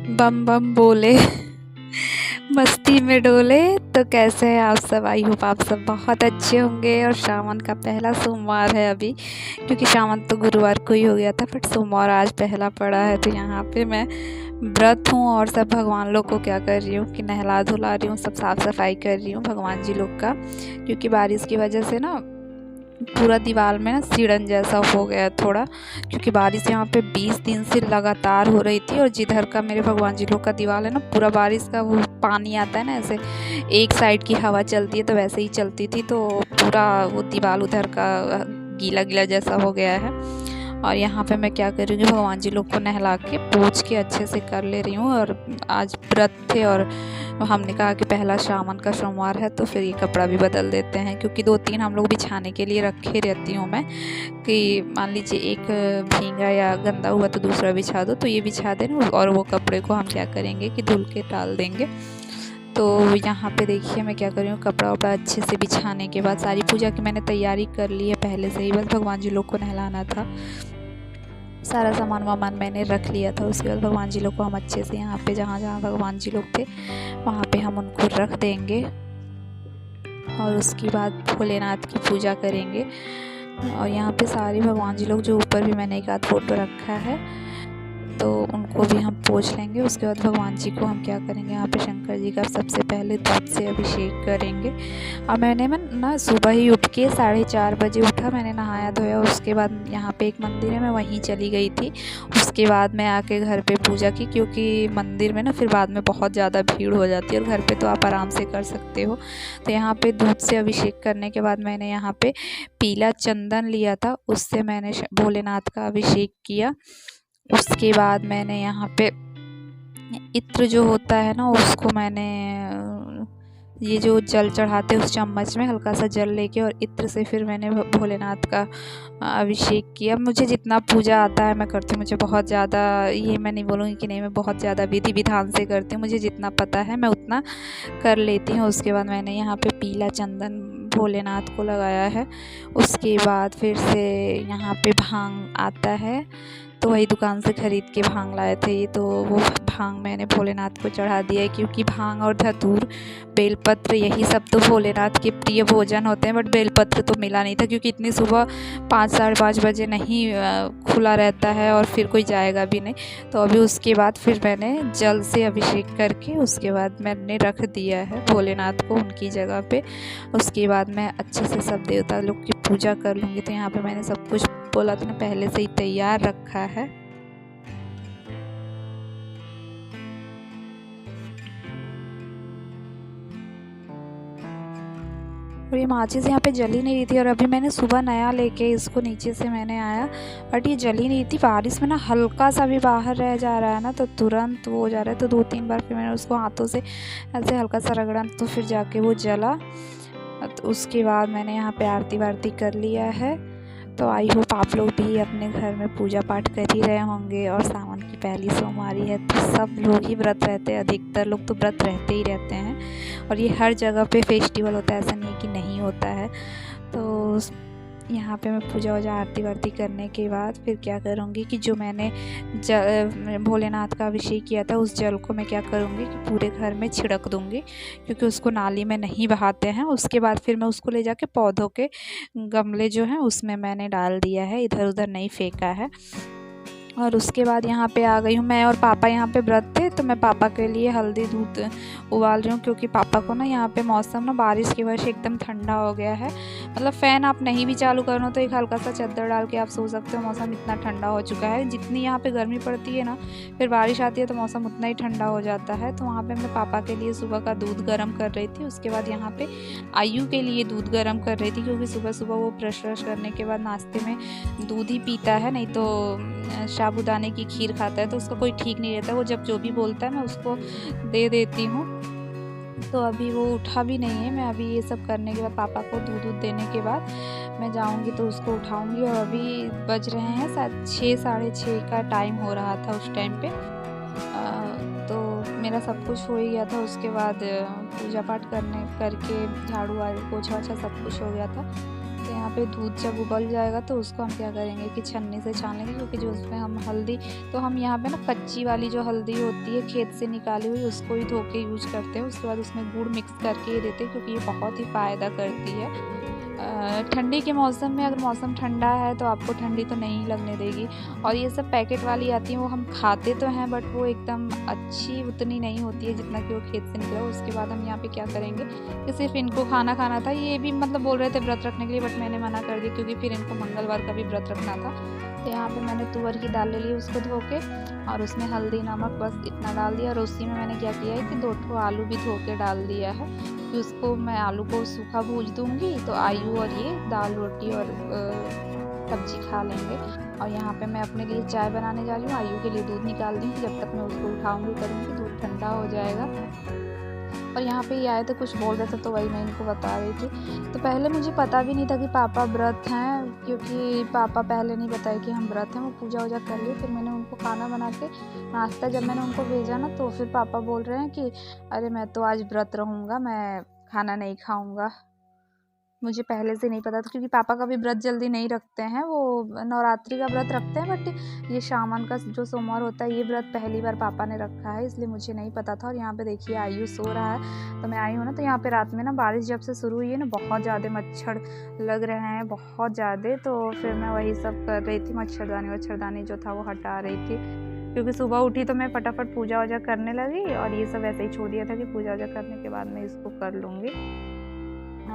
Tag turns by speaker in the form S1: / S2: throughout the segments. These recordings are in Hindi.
S1: बम बम बोले मस्ती में डोले। तो कैसे हैं आप सब? आई होप आप सब बहुत अच्छे होंगे। और सावन का पहला सोमवार है अभी, क्योंकि सावन तो गुरुवार को ही हो गया था, बट सोमवार आज पहला पड़ा है। तो यहाँ पे मैं व्रत हूँ और सब भगवान लोग को क्या कर रही हूँ कि नहला धुला रही हूँ, सब साफ़ सफाई कर रही हूँ भगवान जी लोग का। क्योंकि बारिश की वजह से ना पूरा दीवार में ना सीढ़न जैसा हो गया थोड़ा, क्योंकि बारिश यहाँ पे 20 दिन से लगातार हो रही थी। और जिधर का मेरे भगवान जी लोग का दीवार है ना, पूरा बारिश का वो पानी आता है ना, ऐसे एक साइड की हवा चलती है तो वैसे ही चलती थी, तो पूरा वो दीवार उधर का गीला गीला जैसा हो गया है। और यहाँ पे मैं क्या कर रही हूँ, भगवान जी लोग को नहला के पोंछ के अच्छे से कर ले रही हूँ। और आज व्रत थे और हमने कहा कि पहला सावन का सोमवार है तो फिर ये कपड़ा भी बदल देते हैं, क्योंकि 2-3 हम लोग बिछाने के लिए रखे रहती हूँ मैं, कि मान लीजिए एक भींगा या गंदा हुआ तो दूसरा बिछा दो, तो ये बिछा देना और वो कपड़े को हम क्या करेंगे कि धुल के डाल देंगे। तो यहाँ पे देखिए मैं क्या कर रही हूँ, कपड़ा वपड़ा अच्छे से बिछाने के बाद सारी पूजा की मैंने तैयारी कर ली है पहले से ही, बस भगवान जी लोग को नहलाना था। सारा सामान वामान मैंने रख लिया था। उसके बाद भगवान जी लोग को हम अच्छे से यहाँ पे जहाँ जहाँ भगवान जी लोग थे वहाँ पे हम उनको रख देंगे। और उसके बाद भोलेनाथ की पूजा करेंगे। और यहाँ पे सारे भगवान जी लोग, जो ऊपर भी मैंने एक आध फोटो रखा है, तो उनको भी हम पोंछ लेंगे। उसके बाद भगवान जी को हम क्या करेंगे, यहाँ पे शंकर जी का सबसे पहले दूध से अभिषेक करेंगे। और मैंने ना सुबह ही उठ के 4:30 बजे उठा, मैंने नहाया धोया। उसके बाद यहाँ पे एक मंदिर है, मैं वहीं चली गई थी। उसके बाद मैं आके घर पे पूजा की, क्योंकि मंदिर में ना फिर बाद में बहुत ज़्यादा भीड़ हो जाती है और घर पे तो आप आराम से कर सकते हो। तो यहाँ पे दूध से अभिषेक करने के बाद मैंने यहाँ पे पीला चंदन लिया था, उससे मैंने भोलेनाथ का अभिषेक किया। उसके बाद मैंने यहाँ पे इत्र जो होता है ना, उसको मैंने ये जो जल चढ़ाते हैं उस चम्मच में हल्का सा जल लेके और इत्र से फिर मैंने भोलेनाथ का अभिषेक किया। मुझे जितना पूजा आता है मैं करती हूँ, मुझे बहुत ज़्यादा ये मैं नहीं बोलूँगी कि नहीं, मैं बहुत ज़्यादा विधि विधान से करती हूँ, मुझे जितना पता है मैं उतना कर लेती हूँ। उसके बाद मैंने यहाँ पे पीला चंदन भोलेनाथ को लगाया है। उसके बाद फिर से यहाँ पे भांग आता है, तो वही दुकान से ख़रीद के भांग लाए थे ये, तो वो भांग मैंने भोलेनाथ को चढ़ा दिया है। क्योंकि भांग और धतूर, बेलपत्र, यही सब तो भोलेनाथ के प्रिय भोजन होते हैं। बट बेलपत्र तो मिला नहीं था, क्योंकि इतनी सुबह 5-5:30 बजे नहीं खुला रहता है और फिर कोई जाएगा भी नहीं। तो अभी उसके बाद फिर मैंने जल से अभिषेक करके उसके बाद मैंने रख दिया है भोलेनाथ को उनकी जगह पे। उसके बाद मैं अच्छे से सब देवता लोग की पूजा कर लूँगी। तो यहाँ पे मैंने सब कुछ बोला था ना, पहले से ही तैयार रखा है। और ये माचिस यहाँ पे जल ही नहीं रही थी। और अभी मैंने सुबह नया लेके इसको नीचे से मैंने आया, बट ये जल ही नहीं थी। बारिश में ना हल्का सा भी बाहर रह जा रहा है ना, तो तुरंत वो हो जा रहा है। तो 2-3 बार फिर मैंने उसको हाथों से ऐसे हल्का सा रगड़ा, तो फिर जाके वो जला। तो उसके बाद मैंने यहाँ पे आरती वारती कर लिया है। तो आई होप आप लोग भी अपने घर में पूजा पाठ कर ही रहे होंगे। और सावन की पहली सोमवारी है तो सब लोग ही व्रत रहते हैं, अधिकतर लोग तो व्रत रहते ही रहते हैं। और ये हर जगह पे फेस्टिवल होता है, ऐसा नहीं कि नहीं होता है। तो यहाँ पे मैं पूजा वूजा आरती वारती करने के बाद फिर क्या करूँगी कि जो मैंने भोलेनाथ का अभिषेक किया था उस जल को मैं क्या करूँगी कि पूरे घर में छिड़क दूँगी, क्योंकि उसको नाली में नहीं बहाते हैं। उसके बाद फिर मैं उसको ले जाके पौधों के गमले जो हैं उसमें मैंने डाल दिया है, इधर उधर नहीं फेंका है। और उसके बाद यहाँ पे आ गई हूँ मैं और पापा यहाँ पे व्रत थे, तो मैं पापा के लिए हल्दी दूध उबाल रही हूँ। क्योंकि पापा को ना यहाँ पे मौसम ना बारिश की वजह से एकदम ठंडा हो गया है। मतलब फ़ैन आप नहीं भी चालू करो तो एक हल्का सा चादर डाल के आप सो सकते हो, मौसम इतना ठंडा हो चुका है। जितनी यहाँ पे गर्मी पड़ती है ना, फिर बारिश आती है तो मौसम उतना ही ठंडा हो जाता है। तो वहाँ पर मैं पापा के लिए सुबह का दूध गर्म कर रही थी। उसके बाद यहाँ पर आयु के लिए दूध गर्म कर रही थी, क्योंकि सुबह सुबह वो ब्रश व्रश करने के बाद नाश्ते में दूध ही पीता है, नहीं तो साबूदाने की खीर खाता है, तो उसका कोई ठीक नहीं रहता। वो जब जो भी बोलता है मैं उसको दे देती हूँ। तो अभी वो उठा भी नहीं है। मैं अभी ये सब करने के बाद पापा को दूध देने के बाद मैं जाऊँगी तो उसको उठाऊँगी। और अभी बज रहे हैं शायद 6-6:30 का टाइम हो रहा था उस टाइम पे। तो मेरा सब कुछ हो ही गया था। उसके बाद पूजा पाठ करके झाड़ू वाड़ू पोछा वोछा सब कुछ हो गया था। तो यहाँ पे दूध जब उबल जाएगा तो उसको हम क्या करेंगे कि छन्नी से छान लेंगे, क्योंकि जो उसमें हम हल्दी, तो हम यहाँ पे ना कच्ची वाली जो हल्दी होती है खेत से निकाली हुई उसको ही धो के यूज करते हैं। उसके बाद उसमें गुड़ मिक्स करके ये देते हैं, क्योंकि ये बहुत ही फ़ायदा करती है। ठंडी के मौसम में, अगर मौसम ठंडा है तो आपको ठंडी तो नहीं लगने देगी। और ये सब पैकेट वाली आती हैं वो हम खाते तो हैं, बट वो एकदम अच्छी उतनी नहीं होती है जितना कि वो खेत से निकला। उसके बाद हम यहाँ पे क्या करेंगे कि सिर्फ इनको खाना था। ये भी मतलब बोल रहे थे व्रत रखने के लिए, बट मैंने मना कर दिया, क्योंकि फिर इनको मंगलवार का भी व्रत रखना था। तो यहाँ पे मैंने तुअर की दाल ले ली, उसको धो के, और उसमें हल्दी नमक बस इतना डाल दिया। और उसी में मैंने क्या किया है कि 2 आलू भी धो के डाल दिया है, कि उसको मैं आलू को सूखा भूज दूंगी तो आयु और ये दाल रोटी और सब्जी खा लेंगे। और यहाँ पे मैं अपने लिए चाय बनाने जा रही हूँ। आयु के लिए दूध निकाल दी, जब तक मैं उसको उठाऊंगी करूँगी, दूध ठंडा हो जाएगा। और यहाँ पे ये आए थे, कुछ बोल रहे थे, तो वही मैं इनको बता रही थी। तो पहले मुझे पता भी नहीं था कि पापा व्रत हैं, क्योंकि पापा पहले नहीं बताए कि हम व्रत हैं। वो पूजा वूजा कर लिए, फिर मैंने उनको खाना बना के नाश्ता जब मैंने उनको भेजा ना, तो फिर पापा बोल रहे हैं कि अरे मैं तो आज व्रत रहूँगा, मैं खाना नहीं खाऊँगा। मुझे पहले से नहीं पता था, क्योंकि पापा का भी व्रत जल्दी नहीं रखते हैं, वो नवरात्रि का व्रत रखते हैं, बट ये सावन का जो सोमवार होता है ये व्रत पहली बार पापा ने रखा है, इसलिए मुझे नहीं पता था। और यहाँ पे देखिए आयु सो रहा है, तो मैं आई हूँ ना, तो यहाँ पे रात में ना बारिश जब से शुरू हुई है ना, बहुत ज़्यादा मच्छर लग रहे हैं, बहुत ज़्यादा। तो फिर मैं वही सब कर रही थी, मच्छरदानी जो था वो हटा रही थी, क्योंकि सुबह उठी तो मैं फटाफट पूजा वूजा करने लगी, और ये सब ऐसे ही छोड़ दिया था कि पूजा वूजा करने के बाद मैं इसको कर लूँगी।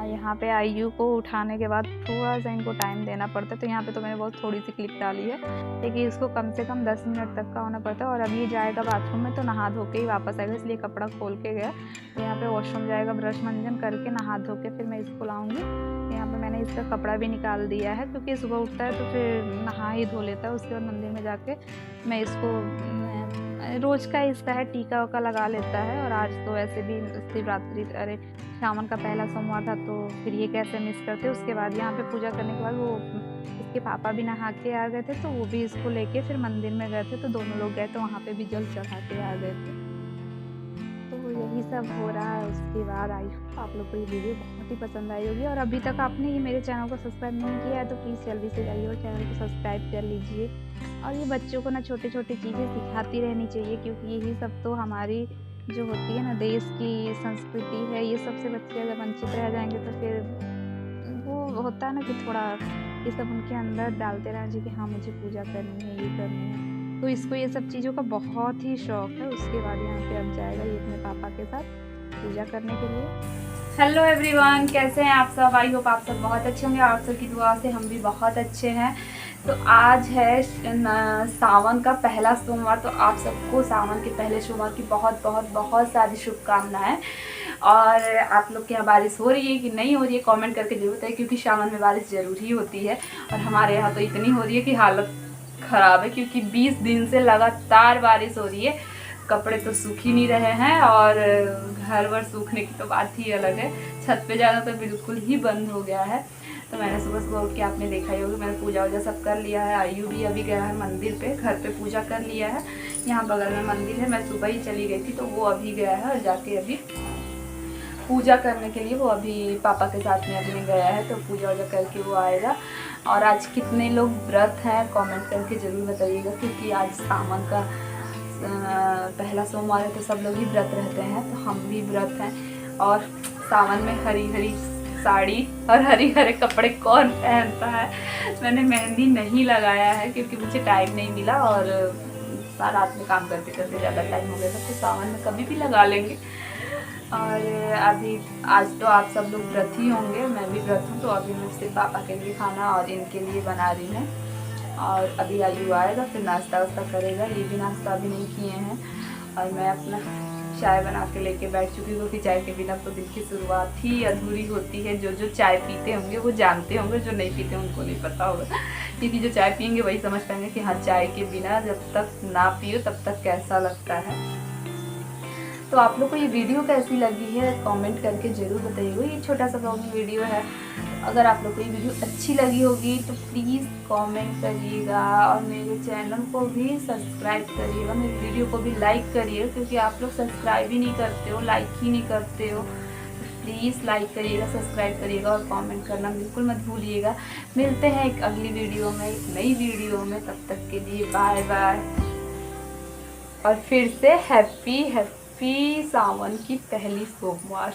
S1: यहाँ पे आयु को उठाने के बाद थोड़ा सा इनको टाइम देना पड़ता है, तो यहाँ पे तो मैंने बहुत थोड़ी सी क्लिप डाली है, लेकिन इसको कम से कम 10 मिनट तक का होना पड़ता है। और अभी जाएगा बाथरूम में, तो नहा धो के ही वापस आएगा, इसलिए कपड़ा खोल के गया। तो यहाँ पे वॉशरूम जाएगा, ब्रश मंजन करके नहा धो के फिर मैं इसको लाऊँगी। यहाँ पे मैंने इसका कपड़ा भी निकाल दिया है, क्योंकि सुबह उठता है तो फिर नहा ही धो लेता है। उसके बाद मंदिर में जाके मैं इसको रोज़ का इसका है टीका वका लगा लेता है। और आज तो वैसे भी शिवरात्रि, अरे सावन का पहला सोमवार था, तो फिर ये कैसे मिस करते। उसके बाद यहाँ पे पूजा करने के बाद वो इसके पापा भी नहा के आ गए थे, तो वो भी इसको लेके फिर मंदिर में गए थे, तो दोनों लोग गए, तो वहाँ पे भी जल चढ़ा के आ गए थे। तो यही सब हो रहा है। उसके बाद आई होप आप लोग को ये वीडियो बहुत ही पसंद आई होगी। और अभी तक आपने ये मेरे चैनल को सब्सक्राइब नहीं किया है तो प्लीज़ जल्दी से जाइए और चैनल को सब्सक्राइब कर लीजिए। और ये बच्चों को ना छोटी छोटी चीज़ें सिखाती रहनी चाहिए, क्योंकि यही सब तो हमारी जो होती है ना देश की संस्कृति है। ये सबसे बच्चे अगर वंचित रह जाएंगे तो फिर वो होता है ना कि थोड़ा ये सब उनके अंदर डालते रहना चाहिए कि हाँ मुझे पूजा करनी है, ये करनी है। तो इसको ये सब चीज़ों का बहुत ही शौक़ है। उसके बाद यहाँ पे अब जाएगा ये अपने पापा के साथ पूजा करने के लिए। हेलो एवरीवन, कैसे हैं आप सब? आई होप आप सब बहुत अच्छे होंगे। आप सबकी दुआ से हम भी बहुत अच्छे हैं। तो आज है सावन का पहला सोमवार, तो आप सबको सावन के पहले सोमवार की बहुत बहुत बहुत सारी शुभकामनाएं। और आप लोग के यहाँ बारिश हो रही है कि नहीं हो रही है कमेंट करके जरूर बताइए, क्योंकि सावन में बारिश ज़रूरी होती है। और हमारे यहाँ तो इतनी हो रही है कि हालत ख़राब है, क्योंकि 20 दिन से लगातार बारिश हो रही है। कपड़े तो सूख ही नहीं रहे हैं, और घर वर सूखने की तो बात ही अलग है। छत पे जाना तो बिल्कुल ही बंद हो गया है। तो मैंने सुबह सुबह उठ के आपने देखा ही होगा, मैंने पूजा वूजा सब कर लिया है। आयु भी अभी गया है मंदिर पे, घर पे पूजा कर लिया है। यहाँ बगल में मंदिर है, मैं सुबह ही चली गई थी, तो वो अभी गया है और जाके अभी पूजा करने के लिए वो अभी पापा के साथ में अभी गया है, तो पूजा वूजा करके वो आएगा। और आज कितने लोग व्रत हैं कमेंट करके ज़रूर बताइएगा, क्योंकि आज सावन का पहला सोमवार है, तो सब लोग ही व्रत रहते हैं, तो हम भी व्रत हैं। और सावन में हरी हरी साड़ी और हरी हरे कपड़े कौन पहनता है? मैंने मेहंदी नहीं लगाया है, क्योंकि मुझे टाइम नहीं मिला, और रात में काम करते करते ज़्यादा टाइम हो गया था। तो सावन में कभी भी लगा लेंगे। और अभी आज तो आप सब लोग व्रत ही होंगे, मैं भी व्रत हूँ। तो अभी मैं सिर्फ पापा के लिए खाना और इनके लिए बना रही हूँ। और अभी आयु आएगा, फिर नाश्ता वास्ता करेगा। ये भी नाश्ता अभी नहीं किए हैं। और मैं अपना चाय बना के लेके बैठ चुकी हूँ, क्योंकि चाय के बिना तो दिन की शुरुआत ही अधूरी होती है। जो जो चाय पीते होंगे वो जानते होंगे, जो नहीं पीते उनको नहीं पता होगा, क्योंकि जो चाय पियेंगे वही समझ पाएंगे कि हाँ चाय के बिना जब तक ना पियो तब तक कैसा लगता है। तो आप लोग को ये वीडियो कैसी लगी है कमेंट करके ज़रूर बताइएगा। ये छोटा सा ब्लॉगिंग वीडियो है। अगर आप लोग को ये वीडियो अच्छी लगी होगी तो प्लीज़ कमेंट करिएगा, और मेरे चैनल को भी सब्सक्राइब करिएगा, मेरे वीडियो को भी लाइक करिए, क्योंकि आप लोग सब्सक्राइब ही नहीं करते हो, लाइक ही नहीं करते हो। प्लीज़ लाइक करिएगा, सब्सक्राइब करिएगा और कमेंट करना बिल्कुल मत भूलिएगा। मिलते हैं एक अगली वीडियो में, एक नई वीडियो में। तब तक के लिए बाय बाय। और फिर से हैप्पी सावन की पहली सोमवार।